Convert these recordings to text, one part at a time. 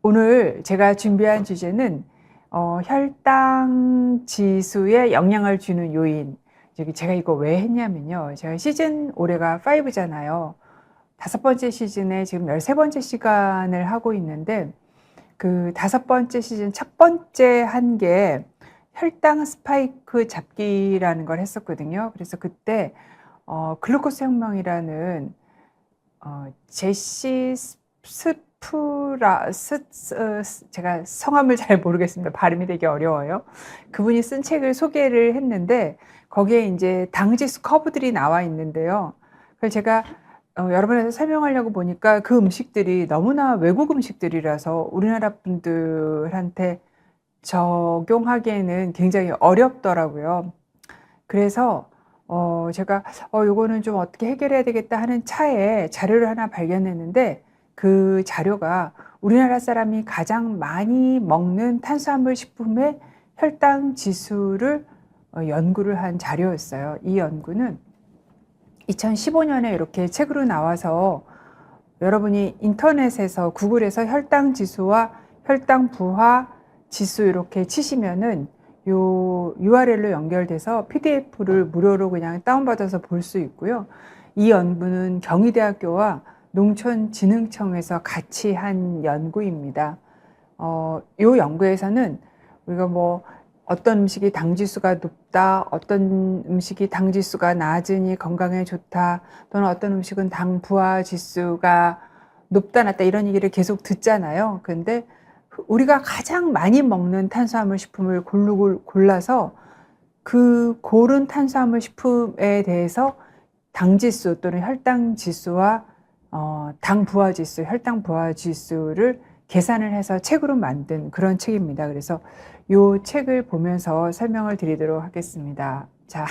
오늘 제가 준비한 주제는 혈당 지수에 영향을 주는 요인. 제가 이거 왜 했냐면요. 제가 시즌 올해가 5잖아요. 5번째 시즌에 지금 13번째 시간을 하고 있는데 그 5번째 시즌 첫 번째 한 게 혈당 스파이크 잡기라는 걸 했었거든요. 그래서 그때 글루코스 혁명이라는 제시 제가 성함을 잘 모르겠습니다. 발음이 되게 어려워요. 그분이 쓴 책을 소개를 했는데 거기에 이제 당지수 커브들이 나와 있는데요. 그래서 제가 여러 번에서 설명하려고 보니까 그 음식들이 너무나 외국 음식들이라서 우리나라 분들한테 적용하기에는 굉장히 어렵더라고요. 그래서 제가 요거는 좀 어떻게 해결해야 되겠다 하는 차에 자료를 하나 발견했는데 그 자료가 우리나라 사람이 가장 많이 먹는 탄수화물 식품의 혈당 지수를 연구를 한 자료였어요. 이 연구는 2015년에 이렇게 책으로 나와서 여러분이 인터넷에서 구글에서 혈당 지수와 혈당 부하 지수 이렇게 치시면은 요 URL로 연결돼서 PDF를 무료로 그냥 다운받아서 볼 수 있고요. 이 연구는 경희대학교와 농촌진흥청에서 같이 한 연구입니다. 요 연구에서는 우리가 뭐 어떤 음식이 당지수가 높다, 어떤 음식이 당지수가 낮으니 건강에 좋다, 또는 어떤 음식은 당 부하 지수가 높다, 낮다 이런 얘기를 계속 듣잖아요. 근데 우리가 가장 많이 먹는 탄수화물 식품을 골라서 그 고른 탄수화물 식품에 대해서 당지수 또는 혈당 지수와 당 부하 지수, 혈당 부하 지수를 계산을 해서 책으로 만든 그런 책입니다. 그래서 이 책을 보면서 설명을 드리도록 하겠습니다. 자,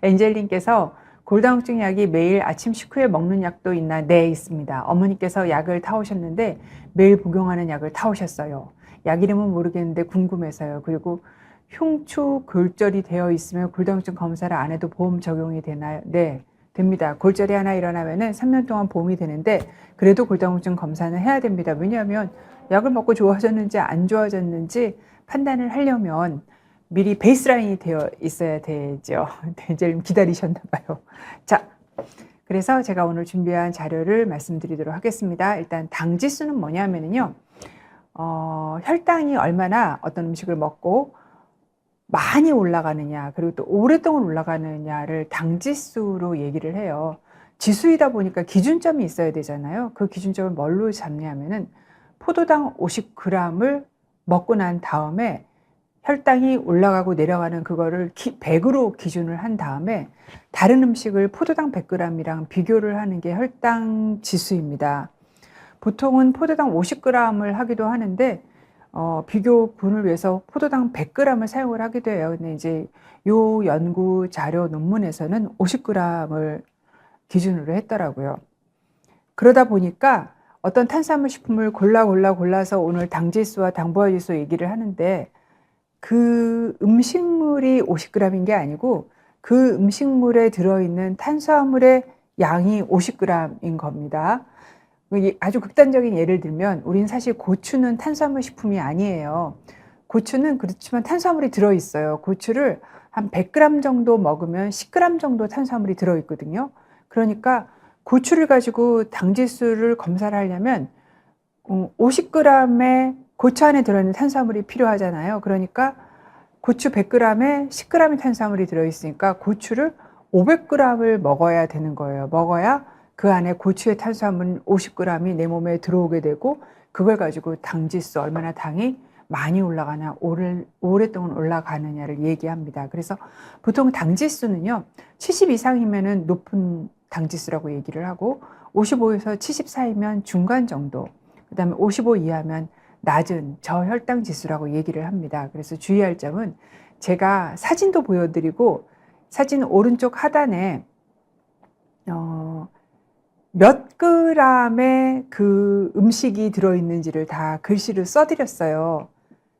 엔젤님께서 골다공증 약이 매일 아침 식후에 먹는 약도 있나? 네, 있습니다. 어머니께서 약을 타오셨는데 매일 복용하는 약을 타오셨어요. 약 이름은 모르겠는데 궁금해서요. 그리고 흉추 골절이 되어 있으면 골다공증 검사를 안 해도 보험 적용이 되나요? 네, 됩니다. 골절이 하나 일어나면은 3년 동안 보험이 되는데 그래도 골다공증 검사는 해야 됩니다. 왜냐하면 약을 먹고 좋아졌는지 안 좋아졌는지 판단을 하려면 미리 베이스라인이 되어 있어야 되죠. 이제 기다리셨나 봐요. 자, 그래서 제가 오늘 준비한 자료를 말씀드리도록 하겠습니다. 일단 당지수는 뭐냐면요. 혈당이 얼마나 어떤 음식을 먹고 많이 올라가느냐, 그리고 또 오랫동안 올라가느냐를 당지수로 얘기를 해요. 지수이다 보니까 기준점이 있어야 되잖아요. 그 기준점을 뭘로 잡냐면은 포도당 50g을 먹고 난 다음에 혈당이 올라가고 내려가는 그거를 100으로 기준을 한 다음에 다른 음식을 포도당 100g이랑 비교를 하는 게 혈당 지수입니다. 보통은 포도당 50g을 하기도 하는데 비교군을 위해서 포도당 100g을 사용을 하기도 해요. 근데 이제 요 연구 자료 논문에서는 50g을 기준으로 했더라고요. 그러다 보니까 어떤 탄수화물 식품을 골라서 오늘 당지수와 당부하 지수 얘기를 하는데 그 음식물이 50g인 게 아니고 그 음식물에 들어있는 탄수화물의 양이 50g인 겁니다. 아주 극단적인 예를 들면 우린 사실 고추는 탄수화물 식품이 아니에요. 고추는 그렇지만 탄수화물이 들어있어요. 고추를 한 100g 정도 먹으면 10g 정도 탄수화물이 들어있거든요. 그러니까 고추를 가지고 당지수를 검사를 하려면 50g의 고추 안에 들어있는 탄수화물이 필요하잖아요. 그러니까 고추 100g에 10g의 탄수화물이 들어있으니까 고추를 500g을 먹어야 되는 거예요. 먹어야 그 안에 고추의 탄수화물 50g이 내 몸에 들어오게 되고 그걸 가지고 당지수 얼마나 당이 많이 올라가냐 오랫동안 올라가느냐를 얘기합니다. 그래서 보통 당지수는요 70 이상이면 높은 당지수라고 얘기를 하고 55에서 70 사이면 중간 정도, 그 다음에 55 이하면 낮은 저혈당 지수라고 얘기를 합니다. 그래서 주의할 점은 제가 사진도 보여드리고 사진 오른쪽 하단에 몇 g의 그 음식이 들어있는지를 다 글씨를 써드렸어요.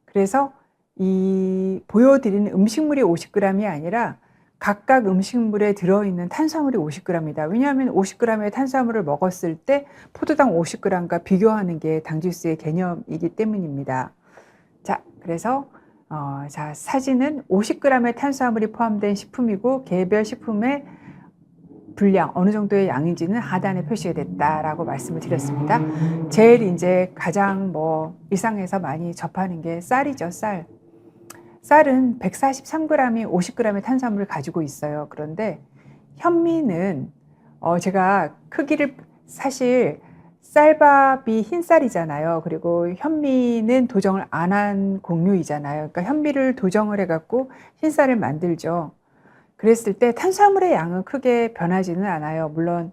그래서 이 보여드리는 음식물이 50g이 아니라 각각 음식물에 들어있는 탄수화물이 50g이다. 왜냐하면 50g의 탄수화물을 먹었을 때 포도당 50g과 비교하는 게 당지수의 개념이기 때문입니다. 자, 그래서 자, 사진은 50g의 탄수화물이 포함된 식품이고 개별 식품의 분량 어느 정도의 양인지는 하단에 표시가 됐다라고 말씀을 드렸습니다. 제일 이제 가장 일상에서 많이 접하는 게 쌀이죠. 쌀은 143g이 50g의 탄수화물을 가지고 있어요. 그런데 현미는 제가 크기를 사실 쌀밥이 흰쌀이잖아요. 그리고 현미는 도정을 안 한 곡류이잖아요. 그러니까 현미를 도정을 해갖고 흰쌀을 만들죠. 그랬을 때 탄수화물의 양은 크게 변하지는 않아요. 물론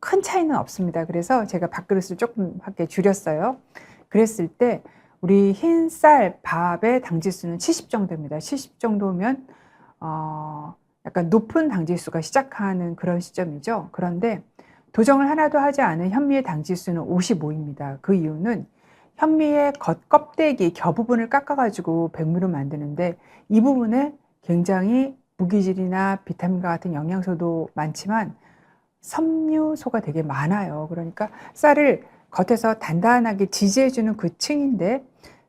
큰 차이는 없습니다. 그래서 제가 밥그릇을 조금 밖에 줄였어요. 그랬을 때 우리 흰쌀 밥의 당지수는 70 정도입니다. 70 정도면 약간 높은 당지수가 시작하는 그런 시점이죠. 그런데 도정을 하나도 하지 않은 현미의 당지수는 55입니다. 그 이유는 현미의 겉껍데기 겨 부분을 깎아가지고 백미로 만드는데 이 부분에 굉장히 무기질이나 비타민과 같은 영양소도 많지만 섬유소가 되게 많아요. 그러니까 쌀을 겉에서 단단하게 지지해주는 그 층인데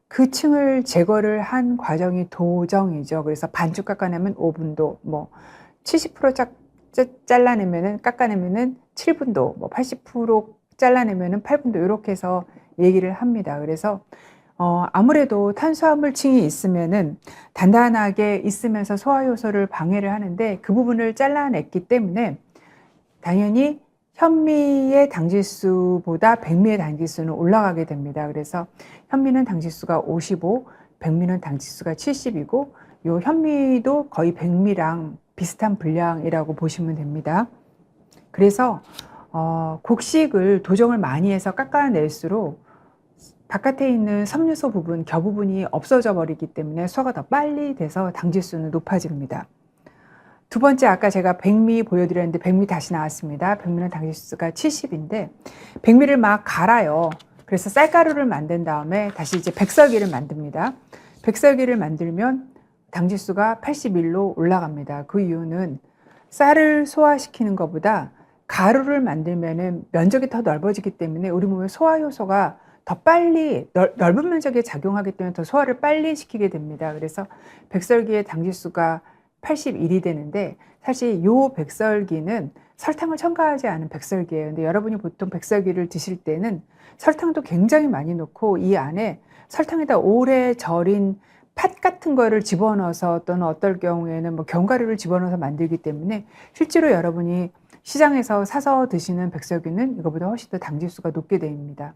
그 층을 제거를 한 과정이 도정이죠. 그래서 반죽 깎아내면 5분도, 70% 잘라내면은 깎아내면은 7분도, 80% 잘라내면은 8분도 이렇게 해서 얘기를 합니다. 그래서 아무래도 탄수화물층이 있으면은 단단하게 있으면서 소화효소를 방해를 하는데 그 부분을 잘라냈기 때문에 당연히 현미의 당지수보다 백미의 당지수는 올라가게 됩니다. 그래서 현미는 당지수가 55, 백미는 당지수가 70이고 요 현미도 거의 백미랑 비슷한 분량이라고 보시면 됩니다. 그래서 곡식을 도정을 많이 해서 깎아낼수록 바깥에 있는 섬유소 부분, 겨 부분이 없어져 버리기 때문에 소화가 더 빨리 돼서 당지수는 높아집니다. 두 번째, 아까 제가 백미 보여드렸는데 백미 다시 나왔습니다. 백미는 당지수가 70인데 백미를 막 갈아요. 그래서 쌀가루를 만든 다음에 다시 이제 백설기를 만듭니다. 백설기를 만들면 당지수가 81로 올라갑니다. 그 이유는 쌀을 소화시키는 것보다 가루를 만들면 면적이 더 넓어지기 때문에 우리 몸의 소화효소가 더 빨리 넓은 면적에 작용하기 때문에 더 소화를 빨리 시키게 됩니다. 그래서 백설기의 당지수가 81이 되는데 사실 이 백설기는 설탕을 첨가하지 않은 백설기예요. 근데 여러분이 보통 백설기를 드실 때는 설탕도 굉장히 많이 넣고 이 안에 설탕에다 오래 절인 팥 같은 거를 집어넣어서 또는 어떨 경우에는 견과류를 집어넣어서 만들기 때문에 실제로 여러분이 시장에서 사서 드시는 백설기는 이거보다 훨씬 더 당지수가 높게 됩니다.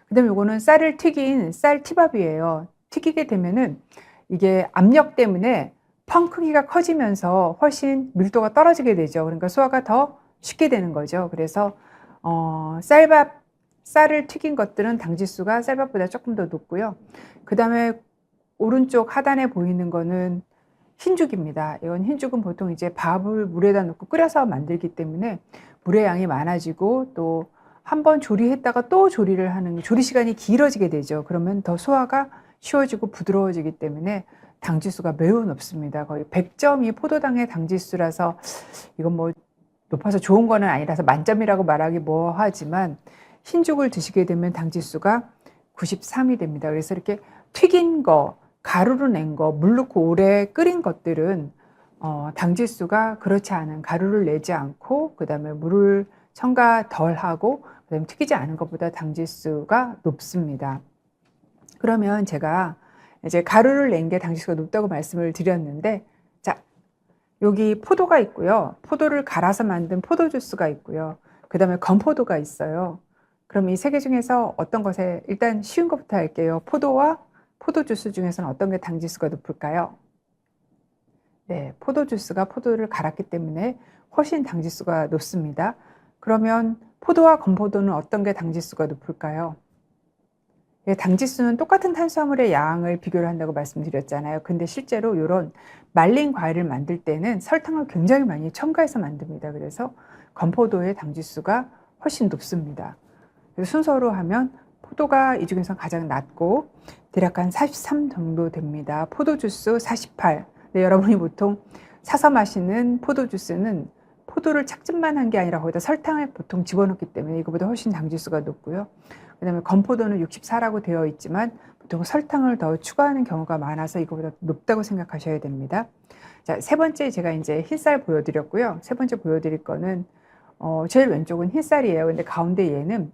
그 다음에 이거는 쌀을 튀긴 쌀 티밥이에요. 튀기게 되면은 이게 압력 때문에 펑 크기가 커지면서 훨씬 밀도가 떨어지게 되죠. 그러니까 소화가 더 쉽게 되는 거죠. 그래서 쌀을 튀긴 것들은 당지수가 쌀밥보다 조금 더 높고요. 그 다음에 오른쪽 하단에 보이는 거는 흰죽입니다. 이건 흰죽은 보통 이제 밥을 물에다 넣고 끓여서 만들기 때문에 물의 양이 많아지고 또 한 번 조리했다가 또 조리를 하는 조리 시간이 길어지게 되죠. 그러면 더 소화가 쉬워지고 부드러워지기 때문에 당지수가 매우 높습니다. 거의 100점이 포도당의 당지수라서 이건 높아서 좋은 거는 아니라서 만점이라고 말하기 뭐하지만 흰죽을 드시게 되면 당지수가 93이 됩니다. 그래서 이렇게 튀긴 거, 가루로 낸 거, 물 넣고 오래 끓인 것들은 당지수가 그렇지 않은 가루를 내지 않고 그 다음에 물을 첨가 덜 하고 그 다음에 튀기지 않은 것보다 당지수가 높습니다. 그러면 제가 이제 가루를 낸 게 당지수가 높다고 말씀을 드렸는데 자, 여기 포도가 있고요. 포도를 갈아서 만든 포도 주스가 있고요. 그 다음에 건포도가 있어요. 그럼 이 세 개 중에서 어떤 것에 일단 쉬운 것부터 할게요. 포도와 포도 주스 중에서는 어떤 게 당지수가 높을까요? 네, 포도 주스가 포도를 갈았기 때문에 훨씬 당지수가 높습니다. 그러면 포도와 건포도는 어떤 게 당지수가 높을까요? 예, 당지수는 똑같은 탄수화물의 양을 비교를 한다고 말씀드렸잖아요. 근데 실제로 이런 말린 과일을 만들 때는 설탕을 굉장히 많이 첨가해서 만듭니다. 그래서 건포도의 당지수가 훨씬 높습니다. 그래서 순서로 하면 포도가 이 중에서 가장 낮고 대략 한 43 정도 됩니다. 포도 주스 48. 네, 여러분이 보통 사서 마시는 포도 주스는 포도를 착즙만 한 게 아니라 거기다 설탕을 보통 집어넣기 때문에 이거보다 훨씬 당지수가 높고요. 그다음에 건포도는 64라고 되어 있지만 보통 설탕을 더 추가하는 경우가 많아서 이거보다 높다고 생각하셔야 됩니다. 자, 세 번째 제가 이제 흰쌀 보여드렸고요. 세 번째 보여드릴 거는 제일 왼쪽은 흰쌀이에요. 근데 가운데 얘는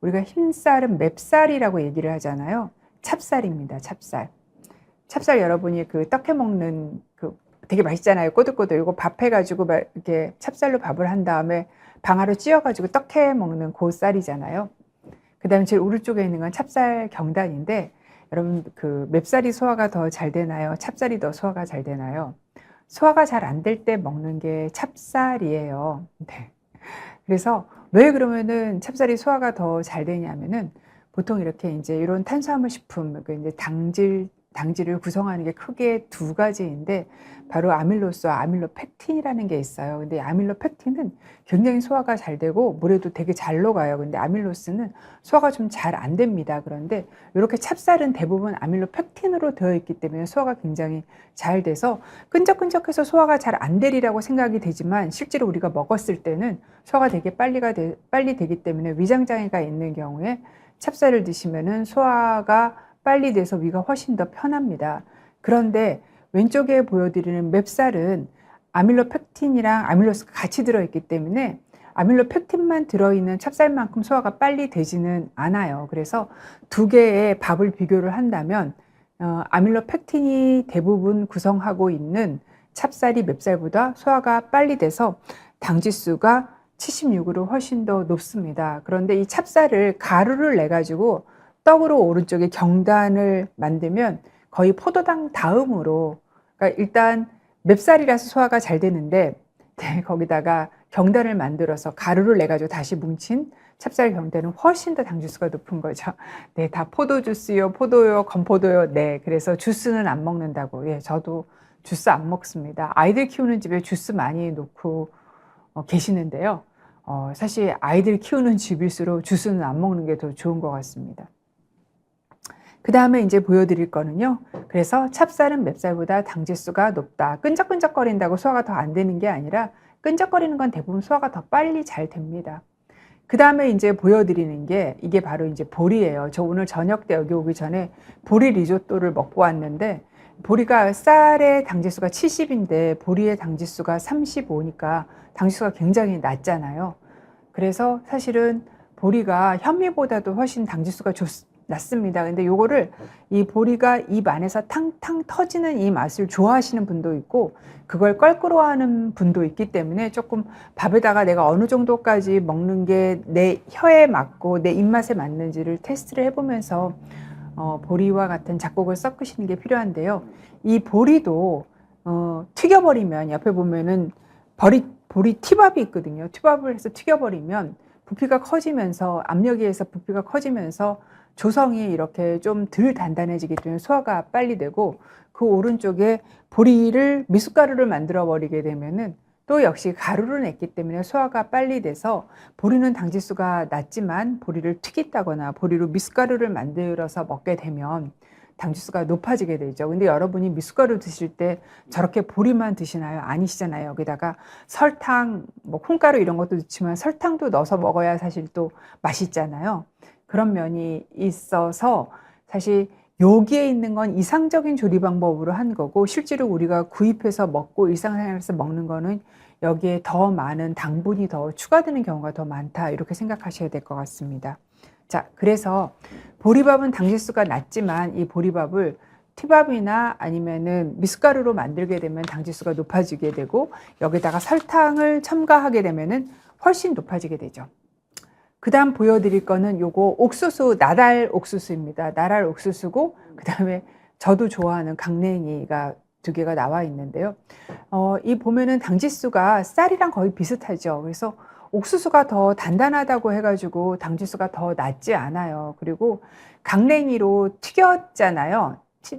우리가 흰쌀은 맵쌀이라고 얘기를 하잖아요. 찹쌀입니다. 찹쌀. 찹쌀 여러분이 그 떡해 먹는 그 되게 맛있잖아요. 꼬들꼬들. 이거 밥 해가지고 이렇게 찹쌀로 밥을 한 다음에 방아로 찧어가지고 떡해 먹는 그 쌀이잖아요. 그 다음에 제일 오른쪽에 있는 건 찹쌀 경단인데 여러분 그 맵쌀이 소화가 더 잘 되나요? 찹쌀이 더 소화가 잘 되나요? 소화가 잘 안 될 때 먹는 게 찹쌀이에요. 네. 그래서 왜 그러면은 찹쌀이 소화가 더 잘 되냐면은 보통 이렇게 이제 이런 탄수화물 식품, 그 이제 당질을 구성하는 게 크게 두 가지인데 바로 아밀로스와 아밀로펙틴이라는 게 있어요. 근데 아밀로펙틴은 굉장히 소화가 잘 되고 물에도 되게 잘 녹아요. 근데 아밀로스는 소화가 좀 잘 안 됩니다. 그런데 이렇게 찹쌀은 대부분 아밀로펙틴으로 되어 있기 때문에 소화가 굉장히 잘 돼서 끈적끈적해서 소화가 잘 안 되리라고 생각이 되지만 실제로 우리가 먹었을 때는 소화가 되게 빨리 되기 때문에 위장장애가 있는 경우에 찹쌀을 드시면은 소화가 빨리 돼서 위가 훨씬 더 편합니다. 그런데 왼쪽에 보여드리는 맵쌀은 아밀로펙틴이랑 아밀로스가 같이 들어있기 때문에 아밀로펙틴만 들어있는 찹쌀만큼 소화가 빨리 되지는 않아요. 그래서 두 개의 밥을 비교를 한다면 아밀로펙틴이 대부분 구성하고 있는 찹쌀이 맵쌀보다 소화가 빨리 돼서 당지수가 76으로 훨씬 더 높습니다. 그런데 이 찹쌀을 가루를 내 가지고 떡으로 오른쪽에 경단을 만들면 거의 포도당 다음으로, 그러니까 일단 맵쌀이라서 소화가 잘 되는데 네, 거기다가 경단을 만들어서 가루를 내 가지고 다시 뭉친 찹쌀 경단은 훨씬 더 당주수가 높은 거죠. 네, 다 포도 주스요, 포도요, 건포도요. 네, 그래서 주스는 안 먹는다고. 예, 저도 주스 안 먹습니다. 아이들 키우는 집에 주스 많이 놓고 계시는데요. 사실 아이들 키우는 집일수록 주스는 안 먹는 게 더 좋은 것 같습니다. 그 다음에 이제 보여드릴 거는요. 그래서 찹쌀은 맵쌀보다 당지수가 높다. 끈적끈적거린다고 소화가 더 안 되는 게 아니라 끈적거리는 건 대부분 소화가 더 빨리 잘 됩니다. 그 다음에 이제 보여드리는 게 이게 바로 이제 보리예요. 저 오늘 저녁 때 여기 오기 전에 보리 리조또를 먹고 왔는데 보리가 쌀의 당지수가 70인데 보리의 당지수가 35니까 당지수가 굉장히 낮잖아요. 그래서 사실은 보리가 현미보다도 훨씬 당지수가 낮습니다. 근데 요거를 이 보리가 입 안에서 탕탕 터지는 이 맛을 좋아하시는 분도 있고 그걸 껄끄러워하는 분도 있기 때문에 조금 밥에다가 내가 어느 정도까지 먹는 게 내 혀에 맞고 내 입맛에 맞는지를 테스트를 해보면서 보리와 같은 작곡을 섞으시는 게 필요한데요. 이 보리도 튀겨버리면 옆에 보면은 보리 티밥이 있거든요. 티밥을 해서 튀겨버리면 부피가 커지면서 압력에 의해서 부피가 커지면서 조성이 이렇게 좀 덜 단단해지기 때문에 소화가 빨리 되고 그 오른쪽에 보리를 미숫가루를 만들어 버리게 되면은 또 역시 가루를 냈기 때문에 소화가 빨리 돼서 보리는 당지수가 낮지만 보리를 튀긴다거나 보리로 미숫가루를 만들어서 먹게 되면 당지수가 높아지게 되죠. 근데 여러분이 미숫가루 드실 때 저렇게 보리만 드시나요? 아니시잖아요. 여기다가 설탕, 뭐 콩가루 이런 것도 넣지만 설탕도 넣어서 먹어야 사실 또 맛있잖아요. 그런 면이 있어서 사실 여기에 있는 건 이상적인 조리 방법으로 한 거고 실제로 우리가 구입해서 먹고 일상생활에서 먹는 거는 여기에 더 많은 당분이 더 추가되는 경우가 더 많다 이렇게 생각하셔야 될 것 같습니다. 자, 그래서 보리밥은 당지수가 낮지만 이 보리밥을 티밥이나 아니면은 미숫가루로 만들게 되면 당지수가 높아지게 되고 여기다가 설탕을 첨가하게 되면은 훨씬 높아지게 되죠. 그 다음 보여드릴 거는 요거 옥수수, 나달 옥수수입니다. 나달 옥수수고 그 다음에 저도 좋아하는 강냉이가 두 개가 나와 있는데요. 이 보면은 당지수가 쌀이랑 거의 비슷하죠. 그래서 옥수수가 더 단단하다고 해가지고 당지수가 더 낮지 않아요. 그리고 강냉이로 튀겼잖아요.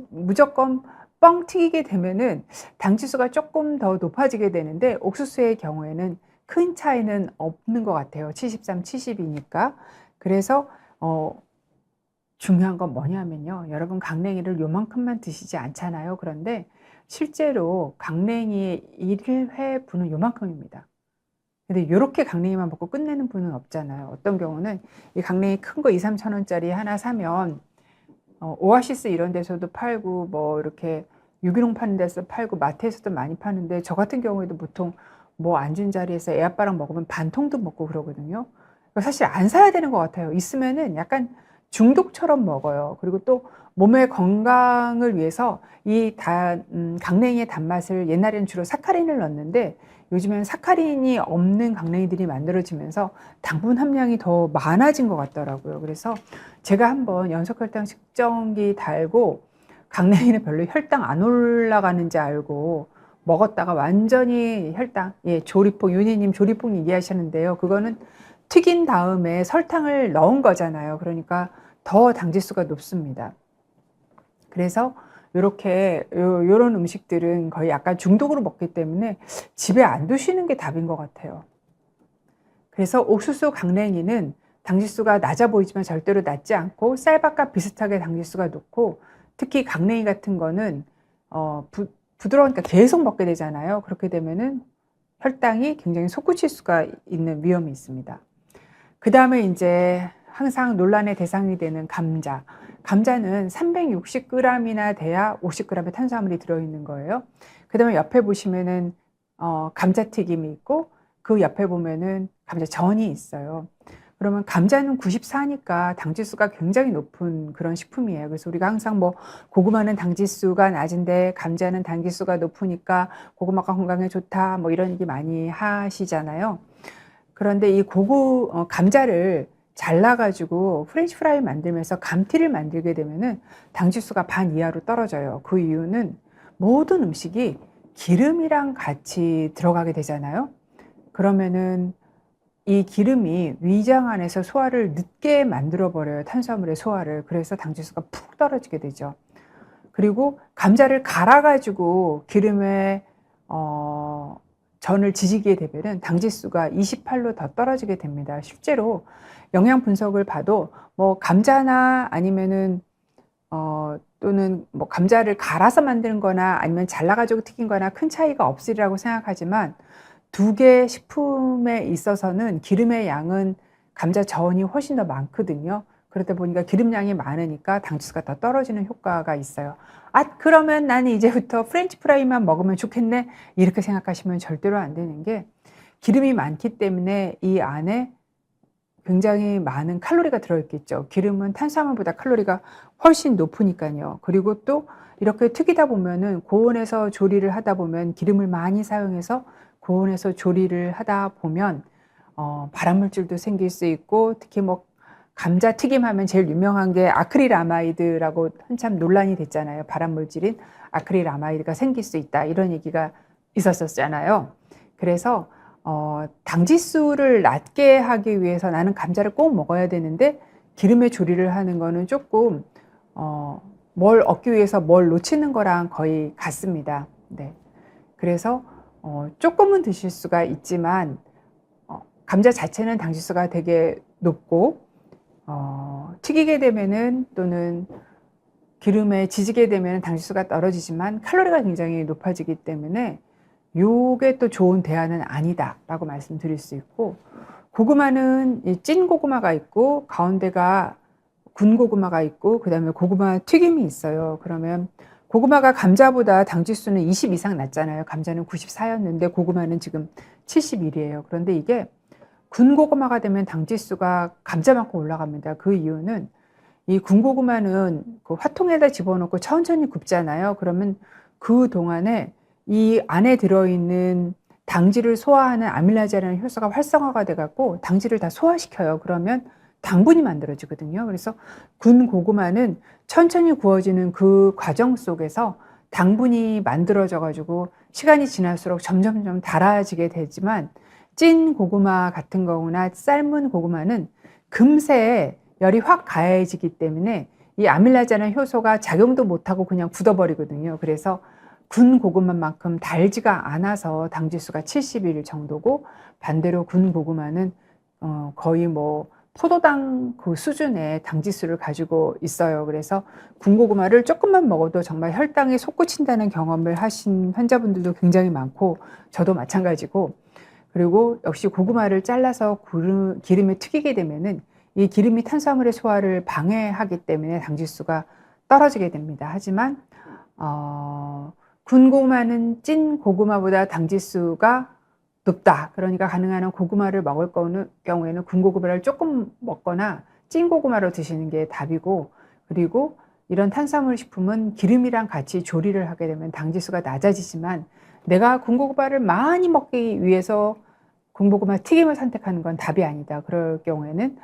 무조건 뻥 튀기게 되면은 당지수가 조금 더 높아지게 되는데 옥수수의 경우에는 큰 차이는 없는 것 같아요. 73, 70이니까. 그래서 중요한 건 뭐냐면요. 여러분 강냉이를 요만큼만 드시지 않잖아요. 그런데 실제로 강냉이의 1회 분은 요만큼입니다. 근데 요렇게 강냉이만 먹고 끝내는 분은 없잖아요. 어떤 경우는 이 강냉이 큰 거 2-3천 원짜리 하나 사면 오아시스 이런 데서도 팔고 뭐 이렇게 유기농 파는 데서 팔고 마트에서도 많이 파는데 저 같은 경우에도 보통 뭐 앉은 자리에서 애 아빠랑 먹으면 반 통도 먹고 그러거든요. 사실 안 사야 되는 것 같아요. 있으면은 약간 중독처럼 먹어요. 그리고 또 몸의 건강을 위해서 이 강냉이의 단맛을 옛날에는 주로 사카린을 넣었는데 요즘엔 사카린이 없는 강냉이들이 만들어지면서 당분 함량이 더 많아진 것 같더라고요. 그래서 제가 한번 연속혈당 측정기 달고 강냉이는 별로 혈당 안 올라가는지 알고 먹었다가 완전히 혈당, 예, 조리폭, 윤희님 조리폭 얘기하시는데요. 그거는 튀긴 다음에 설탕을 넣은 거잖아요. 그러니까 더 당지수가 높습니다. 그래서 요렇게 요런 음식들은 거의 약간 중독으로 먹기 때문에 집에 안 두시는 게 답인 것 같아요. 그래서 옥수수 강냉이는 당지수가 낮아 보이지만 절대로 낮지 않고 쌀밥과 비슷하게 당지수가 높고 특히 강냉이 같은 거는 부드러우니까 계속 먹게 되잖아요. 그렇게 되면은 혈당이 굉장히 솟구칠 수가 있는 위험이 있습니다. 그 다음에 이제 항상 논란의 대상이 되는 감자. 감자는 360g이나 돼야 50g의 탄수화물이 들어있는 거예요. 그 다음에 옆에 보시면은 감자튀김이 있고 그 옆에 보면은 감자전이 있어요. 그러면 감자는 94니까 당지수가 굉장히 높은 그런 식품이에요. 그래서 우리가 항상 뭐 고구마는 당지수가 낮은데 감자는 당지수가 높으니까 고구마가 건강에 좋다 뭐 이런 얘기 많이 하시잖아요. 그런데 이 감자를 잘라가지고 프렌치 프라이 만들면서 감튀를 만들게 되면은 당지수가 반 이하로 떨어져요. 그 이유는 모든 음식이 기름이랑 같이 들어가게 되잖아요. 그러면은 이 기름이 위장 안에서 소화를 늦게 만들어 버려요. 탄수화물의 소화를. 그래서 당지수가 푹 떨어지게 되죠. 그리고 감자를 갈아가지고 기름에 전을 지지게 되면은 당지수가 28로 더 떨어지게 됩니다. 실제로 영양 분석을 봐도 뭐 감자나 아니면은 또는 뭐 감자를 갈아서 만드는 거나 아니면 잘라가지고 튀긴 거나 큰 차이가 없으리라고 생각하지만 두 개 식품에 있어서는 기름의 양은 감자전이 훨씬 더 많거든요. 그러다 보니까 기름량이 많으니까 당지수가 더 떨어지는 효과가 있어요. 그러면 나는 이제부터 프렌치 프라이만 먹으면 좋겠네. 이렇게 생각하시면 절대로 안 되는 게 기름이 많기 때문에 이 안에 굉장히 많은 칼로리가 들어있겠죠. 기름은 탄수화물보다 칼로리가 훨씬 높으니까요. 그리고 또 이렇게 튀기다 보면은 고온에서 조리를 하다 보면 기름을 많이 사용해서 고온에서 조리를 하다 보면 발암물질도 생길 수 있고 특히 뭐 감자튀김 하면 제일 유명한 게 아크릴아마이드라고 한참 논란이 됐잖아요. 발암물질인 아크릴아마이드가 생길 수 있다. 이런 얘기가 있었었잖아요. 그래서 당지수를 낮게 하기 위해서 나는 감자를 꼭 먹어야 되는데 기름에 조리를 하는 거는 조금 뭘 얻기 위해서 뭘 놓치는 거랑 거의 같습니다. 네. 그래서 조금은 드실 수가 있지만 감자 자체는 당지수가 되게 높고 튀기게 되면은 또는 기름에 지지게 되면 당지수가 떨어지지만 칼로리가 굉장히 높아지기 때문에 요게 또 좋은 대안은 아니다라고 말씀드릴 수 있고 고구마는 찐 고구마가 있고 가운데가 군 고구마가 있고 그 다음에 고구마 튀김이 있어요. 그러면 고구마가 감자보다 당지수는 20 이상 낮잖아요. 감자는 94였는데 고구마는 지금 71이에요. 그런데 이게 군고구마가 되면 당지수가 감자만큼 올라갑니다. 그 이유는 이 군고구마는 그 화통에다 집어넣고 천천히 굽잖아요. 그러면 그 동안에 이 안에 들어있는 당질을 소화하는 아밀라제라는 효소가 활성화가 돼갖고 당질을 다 소화시켜요. 그러면 당분이 만들어지거든요. 그래서 군고구마는 천천히 구워지는 그 과정 속에서 당분이 만들어져가지고 시간이 지날수록 점점점 달아지게 되지만 찐 고구마 같은 경우나 삶은 고구마는 금세 열이 확 가해지기 때문에 이 아밀라제라는 효소가 작용도 못하고 그냥 굳어버리거든요. 그래서 군 고구마만큼 달지가 않아서 당지수가 71 정도고 반대로 군 고구마는 거의 뭐 포도당 그 수준의 당지수를 가지고 있어요. 그래서 군고구마를 조금만 먹어도 정말 혈당이 솟구친다는 경험을 하신 환자분들도 굉장히 많고 저도 마찬가지고, 그리고 역시 고구마를 잘라서 기름에 튀기게 되면은 이 기름이 탄수화물의 소화를 방해하기 때문에 당지수가 떨어지게 됩니다. 하지만 군고구마는 찐 고구마보다 당지수가 높다. 그러니까 가능한 한 고구마를 먹을 경우에는 군고구마를 조금 먹거나 찐 고구마로 드시는 게 답이고, 그리고 이런 탄수화물 식품은 기름이랑 같이 조리를 하게 되면 당지수가 낮아지지만, 내가 군고구마를 많이 먹기 위해서 군고구마 튀김을 선택하는 건 답이 아니다. 그럴 경우에는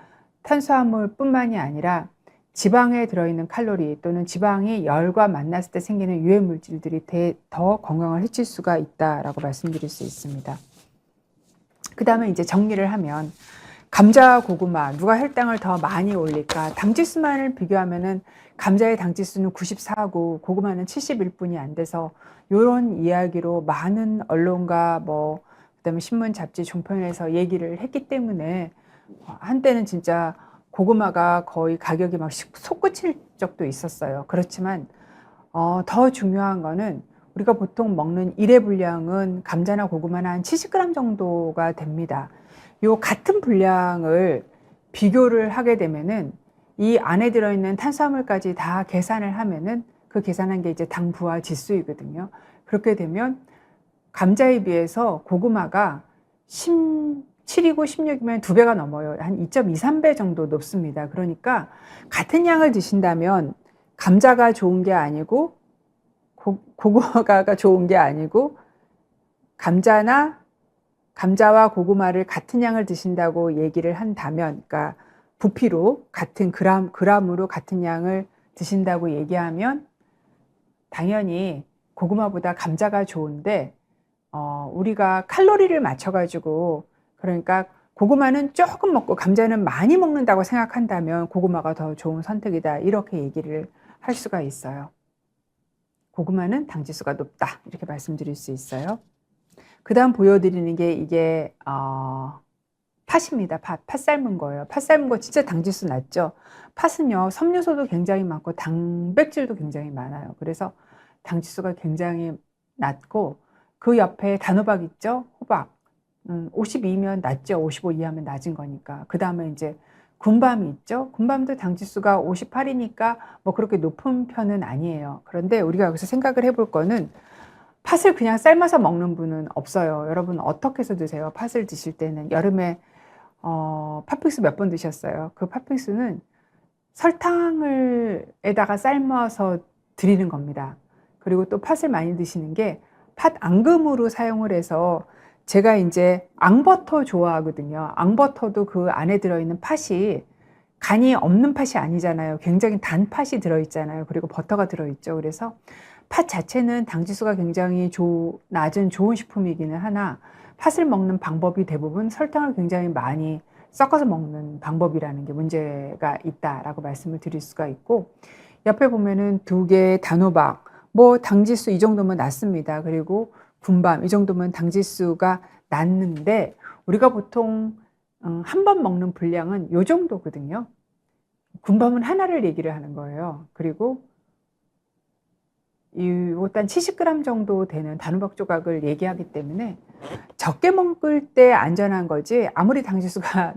탄수화물뿐만이 아니라 지방에 들어있는 칼로리 또는 지방이 열과 만났을 때 생기는 유해 물질들이 더 건강을 해칠 수가 있다라고 말씀드릴 수 있습니다. 그 다음에 이제 정리를 하면, 감자, 고구마 누가 혈당을 더 많이 올릴까? 당지수만을 비교하면은 감자의 당지수는 94고 고구마는 71분이 안 돼서 이런 이야기로 많은 언론과 그다음에 신문, 잡지, 종편에서 얘기를 했기 때문에 한때는 진짜 고구마가 거의 가격이 막 솟구칠 적도 있었어요. 그렇지만 더 중요한 거는 우리가 보통 먹는 일회 분량은 감자나 고구마는 한 70g 정도가 됩니다. 요 같은 분량을 비교를 하게 되면은 이 안에 들어있는 탄수화물까지 다 계산을 하면은 그 계산한 게 이제 당 부하 지수이거든요. 그렇게 되면 감자에 비해서 고구마가 17이고 16이면 2배가 넘어요. 한 2.2, 3배 정도 높습니다. 그러니까 같은 양을 드신다면 감자가 좋은 게 아니고 고구마가 좋은 게 아니고, 감자와 고구마를 같은 양을 드신다고 얘기를 한다면, 그러니까 부피로 같은 그람으로 같은 양을 드신다고 얘기하면 당연히 고구마보다 감자가 좋은데, 우리가 칼로리를 맞춰가지고, 그러니까 고구마는 조금 먹고 감자는 많이 먹는다고 생각한다면 고구마가 더 좋은 선택이다, 이렇게 얘기를 할 수가 있어요. 고구마는 당지수가 높다, 이렇게 말씀드릴 수 있어요. 그 다음 보여드리는 게 이게 팥입니다. 팥 삶은 거예요. 팥 삶은 거 진짜 당지수 낮죠. 팥은요, 섬유소도 굉장히 많고 단백질도 굉장히 많아요. 그래서 당지수가 굉장히 낮고, 그 옆에 단호박 있죠? 호박. 52면 낮죠. 55 이하면 낮은 거니까. 그 다음에 이제 군밤이 있죠. 군밤도 당지수가 58이니까 그렇게 높은 편은 아니에요. 그런데 우리가 여기서 생각을 해볼 거는, 팥을 그냥 삶아서 먹는 분은 없어요. 여러분 어떻게 해서 드세요? 팥을 드실 때는 여름에 팥빙수 몇 번 드셨어요? 그 팥빙수는 설탕을 에다가 삶아서 드리는 겁니다. 그리고 또 팥을 많이 드시는 게 팥 앙금으로 사용을 해서, 제가 이제 앙버터 좋아하거든요. 앙버터도 그 안에 들어있는 팥이 간이 없는 팥이 아니잖아요. 굉장히 단 팥이 들어있잖아요. 그리고 버터가 들어있죠. 그래서 팥 자체는 당지수가 굉장히 낮은 좋은 식품이기는 하나, 팥을 먹는 방법이 대부분 설탕을 굉장히 많이 섞어서 먹는 방법이라는 게 문제가 있다라고 말씀을 드릴 수가 있고, 옆에 보면은 2개 단호박, 당지수 이 정도면 낮습니다. 그리고 군밤 이 정도면 당지수가 낮는데, 우리가 보통 한 번 먹는 분량은 요 정도거든요. 군밤은 하나를 얘기를 하는 거예요. 그리고 일단 70g 정도 되는 단호박 조각을 얘기하기 때문에 적게 먹을 때 안전한 거지, 아무리 당지수가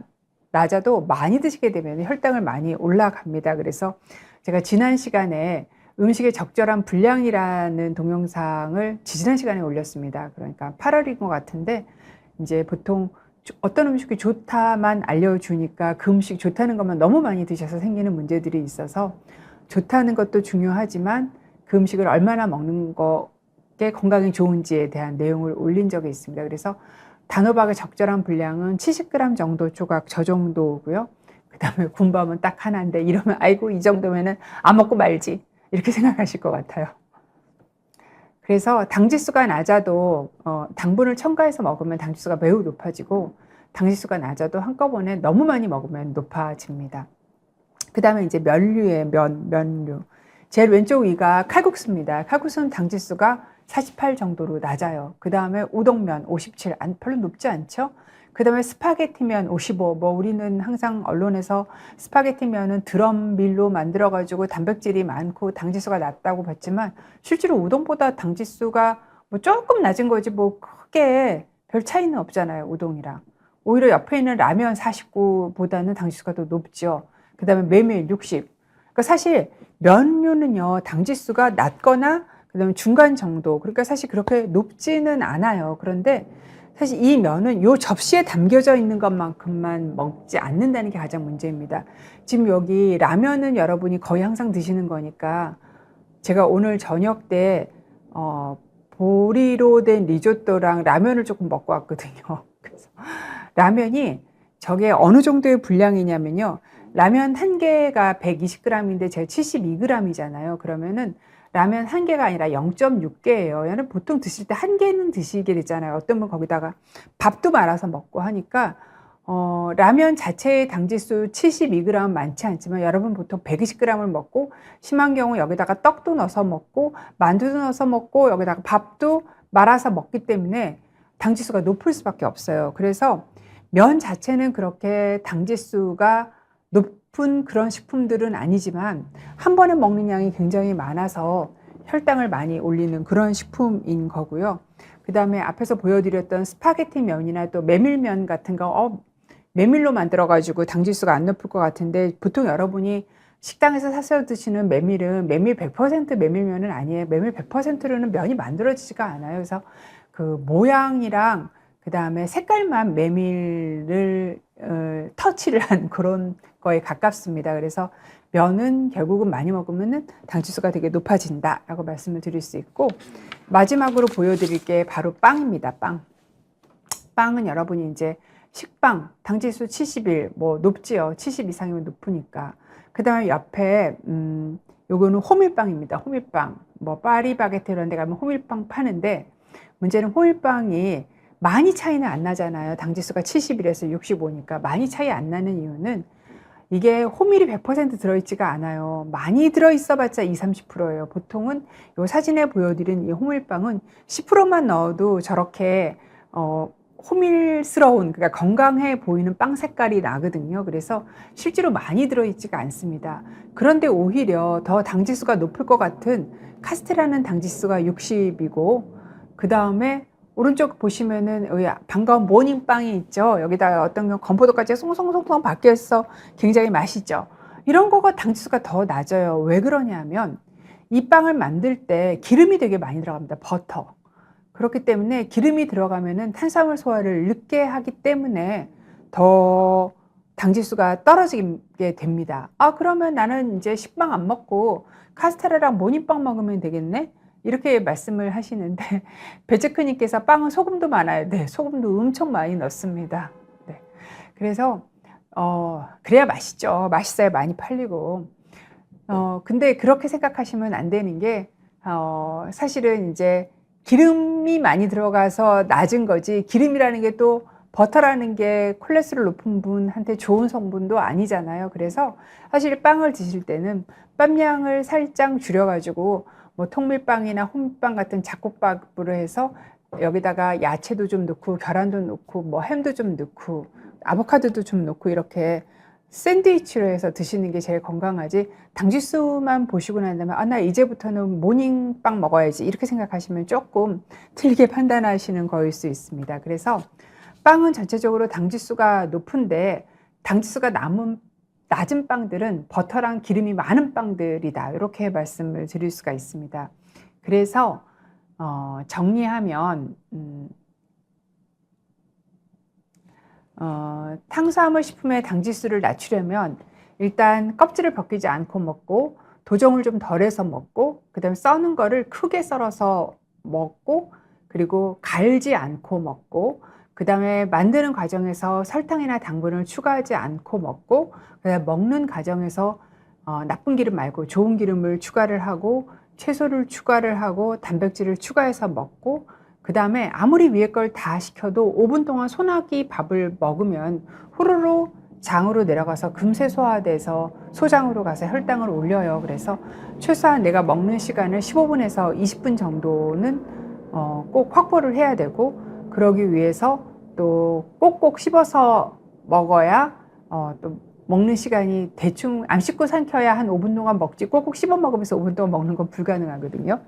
낮아도 많이 드시게 되면 혈당을 많이 올라갑니다. 그래서 제가 지난 시간에 음식의 적절한 분량이라는 동영상을 지난 시간에 올렸습니다. 그러니까 8월인 것 같은데, 이제 보통 어떤 음식이 좋다만 알려주니까 그 음식 좋다는 것만 너무 많이 드셔서 생기는 문제들이 있어서, 좋다는 것도 중요하지만 그 음식을 얼마나 먹는 게 건강에 좋은지에 대한 내용을 올린 적이 있습니다. 그래서 단호박의 적절한 분량은 70g 정도 조각, 저 정도고요. 그 다음에 군밤은 딱 하나인데, 이러면 아이고 이 정도면은 안 먹고 말지, 이렇게 생각하실 것 같아요. 그래서 당지수가 낮아도 당분을 첨가해서 먹으면 당지수가 매우 높아지고, 당지수가 낮아도 한꺼번에 너무 많이 먹으면 높아집니다. 그 다음에 이제 면류의 면류. 제일 왼쪽 위가 칼국수입니다. 칼국수는 당지수가 48 정도로 낮아요. 그 다음에 우동면 57, 별로 높지 않죠? 그다음에 스파게티면 55. 뭐 우리는 항상 언론에서 스파게티면은 드럼밀로 만들어 가지고 단백질이 많고 당지수가 낮다고 봤지만 실제로 우동보다 당지수가 뭐 조금 낮은 거지 뭐 크게 별 차이는 없잖아요, 우동이랑. 오히려 옆에 있는 라면 49보다는 당지수가 더 높죠. 그다음에 메밀 60. 그러니까 사실 면류는요, 당지수가 낮거나 그다음에 중간 정도. 그러니까 사실 그렇게 높지는 않아요. 그런데 사실 이 면은 요 접시에 담겨져 있는 것만큼만 먹지 않는다는 게 가장 문제입니다. 지금 여기 라면은 여러분이 거의 항상 드시는 거니까 제가 오늘 저녁 때 보리로 된 리조또랑 라면을 조금 먹고 왔거든요. 그래서 라면이 저게 어느 정도의 분량이냐면요. 라면 한 개가 120g인데 제가 72g이잖아요. 그러면은 라면 한 개가 아니라 0.6개예요. 얘는 보통 드실 때 한 개는 드시게 되잖아요. 어떤 분 거기다가 밥도 말아서 먹고 하니까 라면 자체의 당지수 72g 많지 않지만 여러분 보통 120g을 먹고 심한 경우 여기다가 떡도 넣어서 먹고 만두도 넣어서 먹고 여기다가 밥도 말아서 먹기 때문에 당지수가 높을 수밖에 없어요. 그래서 면 자체는 그렇게 당지수가 높은 그런 식품들은 아니지만 한 번에 먹는 양이 굉장히 많아서 혈당을 많이 올리는 그런 식품인 거고요. 그 다음에 앞에서 보여드렸던 스파게티 면이나 또 메밀면 같은 거 메밀로 만들어 가지고 당지수가 안 높을 것 같은데 보통 여러분이 식당에서 사서 드시는 메밀은 메밀 100% 메밀면은 아니에요. 메밀 100%로는 면이 만들어지지가 않아요. 그래서 그 모양이랑 그 다음에 색깔만 메밀을 터치를 한 그런 거에 가깝습니다. 그래서 면은 결국은 많이 먹으면은 당지수가 되게 높아진다 라고 말씀을 드릴 수 있고, 마지막으로 보여드릴 게 바로 빵입니다. 빵은 여러분이 이제 식빵 당지수 71 뭐 높지요. 70 이상이면 높으니까. 그 다음에 옆에 요거는 호밀빵입니다. 호밀빵 뭐 파리바게트 이런 데 가면 호밀빵 파는데, 문제는 호밀빵이 많이 차이는 안 나잖아요. 당지수가 71에서 65니까 많이 차이 안 나는 이유는 이게 호밀이 100% 들어있지가 않아요. 많이 들어있어 봤자 20, 30%예요. 보통은 이 사진에 보여드린 이 호밀빵은 10%만 넣어도 저렇게 호밀스러운, 그러니까 건강해 보이는 빵 색깔이 나거든요. 그래서 실제로 많이 들어있지가 않습니다. 그런데 오히려 더 당지수가 높을 것 같은 카스테라는 당지수가 60이고, 그 다음에 오른쪽 보시면은 여기 반가운 모닝빵이 있죠. 여기다가 어떤 경우 건포도까지 송송송송 박혀서 굉장히 맛있죠. 이런 거가 당지수가 더 낮아요. 왜 그러냐면 이 빵을 만들 때 기름이 되게 많이 들어갑니다. 버터. 그렇기 때문에 기름이 들어가면은 탄수화물 소화를 늦게 하기 때문에 더 당지수가 떨어지게 됩니다. 그러면 나는 이제 식빵 안 먹고 카스테라랑 모닝빵 먹으면 되겠네? 이렇게 말씀을 하시는데, 베제크님께서 빵은 소금도 많아요. 네, 소금도 엄청 많이 넣습니다. 네. 그래서 그래야 맛있죠. 맛있어야 많이 팔리고. 근데 그렇게 생각하시면 안 되는 게 사실은 이제 기름이 많이 들어가서 낮은 거지, 기름이라는 게 또 버터라는 게 콜레스테롤 높은 분한테 좋은 성분도 아니잖아요. 그래서 사실 빵을 드실 때는 빵량을 살짝 줄여가지고 뭐 통밀빵이나 호밀빵 같은 잡곡밥으로 해서 여기다가 야채도 좀 넣고 계란도 넣고 뭐 햄도 좀 넣고 아보카도도 좀 넣고 이렇게 샌드위치로 해서 드시는 게 제일 건강하지, 당지수만 보시고 난 다음에 나 이제부터는 모닝빵 먹어야지 이렇게 생각하시면 조금 틀리게 판단하시는 거일 수 있습니다. 그래서 빵은 전체적으로 당지수가 높은데 당지수가 낮은 빵들은 버터랑 기름이 많은 빵들이다, 이렇게 말씀을 드릴 수가 있습니다. 그래서 정리하면 탄수화물 식품의 당지수를 낮추려면 일단 껍질을 벗기지 않고 먹고 도정을 좀 덜해서 먹고, 그 다음에 써는 거를 크게 썰어서 먹고, 그리고 갈지 않고 먹고, 그 다음에 만드는 과정에서 설탕이나 당분을 추가하지 않고 먹고, 그다음에 먹는 과정에서 나쁜 기름 말고 좋은 기름을 추가를 하고 채소를 추가를 하고 단백질을 추가해서 먹고, 그 다음에 아무리 위에 걸 다 시켜도 5분 동안 소나기 밥을 먹으면 후루루 장으로 내려가서 금세 소화돼서 소장으로 가서 혈당을 올려요. 그래서 최소한 내가 먹는 시간을 15분에서 20분 정도는 꼭 확보를 해야 되고, 그러기 위해서 또 꼭꼭 씹어서 먹어야 또 먹는 시간이 대충 안 씹고 삼켜야 한 5분 동안 먹지 꼭꼭 씹어 먹으면서 5분 동안 먹는 건 불가능하거든요.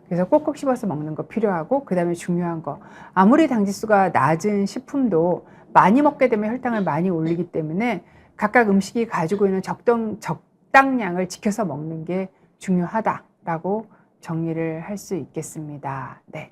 그래서 꼭꼭 씹어서 먹는 거 필요하고, 그 다음에 중요한 거, 아무리 당지수가 낮은 식품도 많이 먹게 되면 혈당을 많이 올리기 때문에 각각 음식이 가지고 있는 적당량을 지켜서 먹는 게 중요하다라고 정리를 할 수 있겠습니다. 네.